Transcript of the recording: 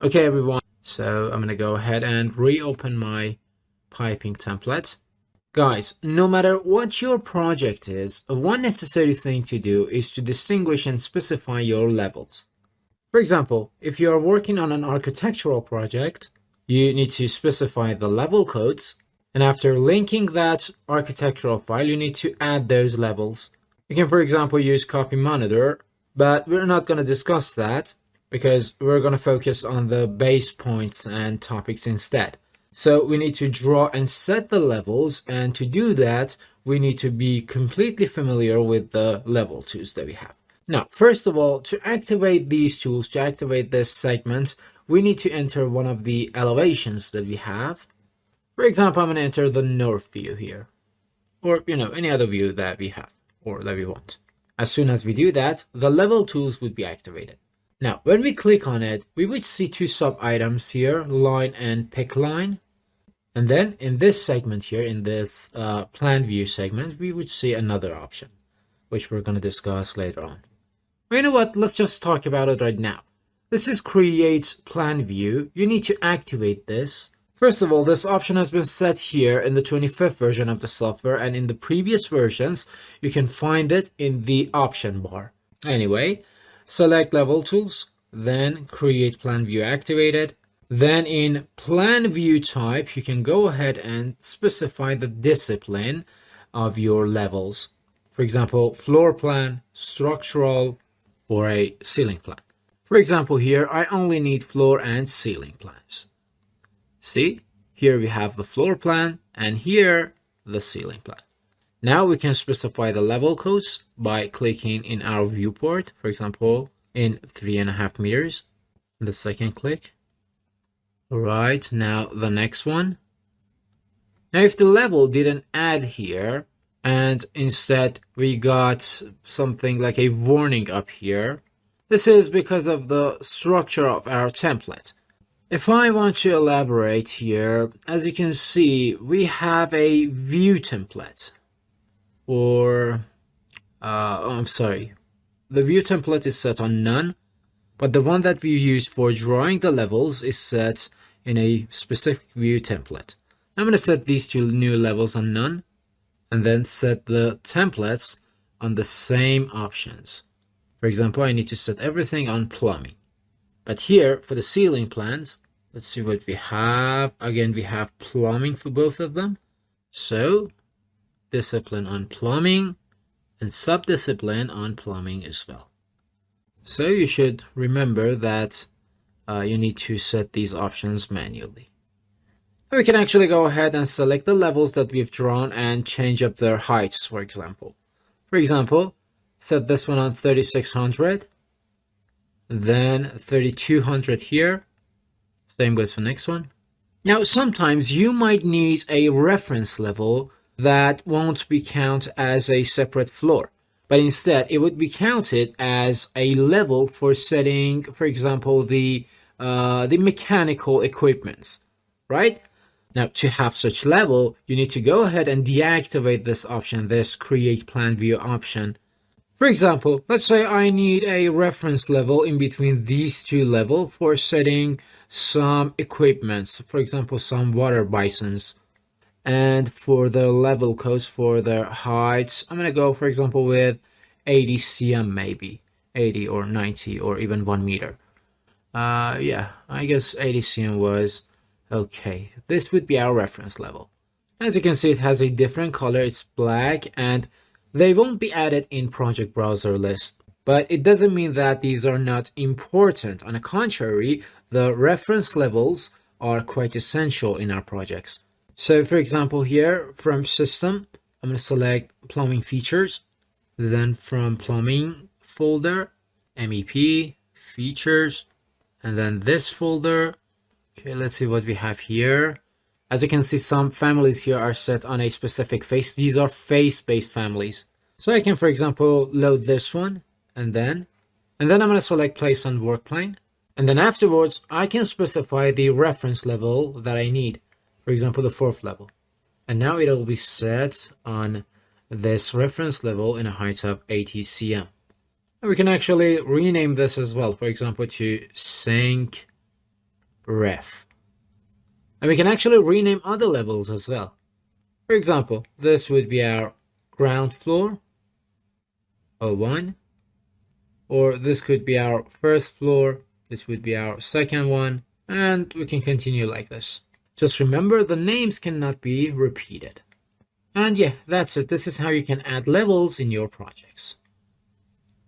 Okay, everyone. So I'm going to go ahead and reopen my piping template. Guys, no matter what your project is, one necessary thing to do is to distinguish and specify your levels. For example, if you are working on an architectural project, you need to specify the level codes, and after linking that architectural file, you need to add those levels. You can, for example, use copy monitor, but we're not going to discuss that because we're going to focus on the base points and topics instead. So we need to draw and set the levels, and to do that, we need to be completely familiar with the level tools that we have. Now, first of all, to activate these tools, to activate this segment, we need to enter one of the elevations that we have. For example, I'm going to enter the north view here, or any other view that we have or that we want. As soon as we do that, the level tools would be activated. Now, when we click on it, we would see two sub items here, line and pick line. And then in this segment here, in this plan view segment, we would see another option, which we're going to discuss later on. Well, you know what? Let's just talk about it right now. This is create plan view. You need to activate this. First of all, this option has been set here in the 25th version of the software, and in the previous versions, you can find it in the option bar. Anyway, select level tools, then create plan view activated. Then in plan view type, you can go ahead and specify the discipline of your levels. For example, floor plan, structural, or a ceiling plan. For example, here, I only need floor and ceiling plans. See, here we have the floor plan, and here the ceiling plan. Now we can specify the level codes by clicking in our viewport, for example, in 3.5 meters. The second click. Right, now the next one. Now if the level didn't add here, and instead we got something like a warning up here, this is because of the structure of our template. If I want to elaborate here, as you can see, we have a view template. The view template is set on none, but the one that we use for drawing the levels is set in a specific view template. I'm going to set these two new levels on none, and then set the templates on the same options. For example, I need to set everything on plumbing. But here, for the ceiling plans, let's see what we have. Again, we have plumbing for both of them. So, discipline on plumbing, and sub-discipline on plumbing as well. So you should remember that you need to set these options manually. We can actually go ahead and select the levels that we've drawn and change up their heights, for example. For example, set this one on 3600, then 3200 here. Same goes for the next one. Now, sometimes you might need a reference level that won't be counted as a separate floor, but instead it would be counted as a level for setting, for example, the mechanical equipments, right? Now, to have such level, you need to go ahead and deactivate this option, this create plan view option. For example, let's say I need a reference level in between these two levels for setting some equipments, for example, some water basins. And for the level codes, for their heights, I'm going to go, for example, with 80 cm maybe, 80 or 90 or even 1 meter. Yeah, I guess 80 cm was okay. This would be our reference level. As you can see, it has a different color. It's black, and they won't be added in project browser list. But it doesn't mean that these are not important. On the contrary, the reference levels are quite essential in our projects. So for example, here from system, I'm going to select plumbing features. Then from plumbing folder, MEP, features, and then this folder. Okay, let's see what we have here. As you can see, some families here are set on a specific face. These are face-based families. So I can, for example, load this one, and then I'm going to select place on work plane. And then afterwards, I can specify the reference level that I need. For example, the 4th level. And now it'll be set on this reference level in a height of 80 cm. And we can actually rename this as well. For example, to sink ref. And we can actually rename other levels as well. For example, this would be our ground floor, O1, or this could be our first floor, this would be our second one, and we can continue like this. Just remember, the names cannot be repeated. And yeah, that's it. This is how you can add levels in your projects.